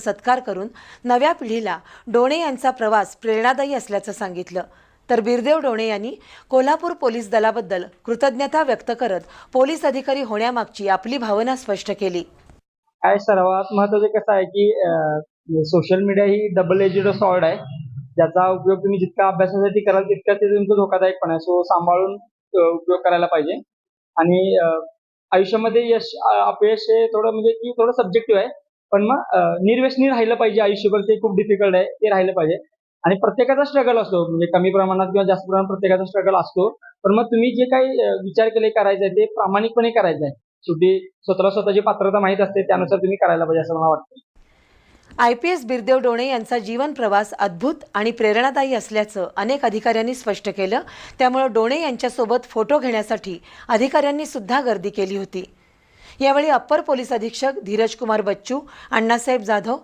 सत्कार करून नव्या पिढीला डोणे यांचा प्रवास प्रेरणादायी असल्याचं सांगितलं। तर बिरदेव डोणे यांनी कोल्हापूर पोलीस दलाबद्दल कृतज्ञता व्यक्त करत पोलीस अधिकारी होण्यामागची आपली भावना स्पष्ट केली। काय सर्वात महत्त्वाचं कसं आहे की सोशल मीडिया ही डबल एजेड सॉर्ड आहे, ज्याचा उपयोग तुम्ही जितका अभ्यासासाठी कराल तितका ते तुमचं धोकादायक पण आहे। सो सांभाळून उपयोग करायला पाहिजे। आणि आयुष्यामध्ये यश अपयश हे थोडं म्हणजे की थोडं सब्जेक्टिव्ह आहे, पण मग निर्व्यसनी राहिलं पाहिजे आयुष्यभर, ते खूप डिफिकल्ट आहे, ते राहिलं पाहिजे। आणि प्रत्येकाचा स्ट्रगल असतो, म्हणजे कमी प्रमाणात किंवा जास्त प्रमाणात प्रत्येकाचा स्ट्रगल असतो, पण मग तुम्ही जे काही विचार केले करायचं आहे ते प्रामाणिकपणे करायचं आहे। शेवटी स्वतःला स्वतःची पात्रता माहीत असते, त्यानुसार तुम्ही करायला पाहिजे असं मला वाटतं। IPS बिरदेव डोणे यांचा जीवन प्रवास अद्भुत आणि प्रेरणादायी असल्याचं अनेक अधिकाऱ्यांनी स्पष्ट केलं। त्यामुळे डोणे यांच्यासोबत फोटो घेण्यासाठी अधिकाऱ्यांनी सुद्धा गर्दी केली होती। यावेळी अप्पर पोलीस अधीक्षक धीरज कुमार बच्चू, अण्णासाहेब जाधव,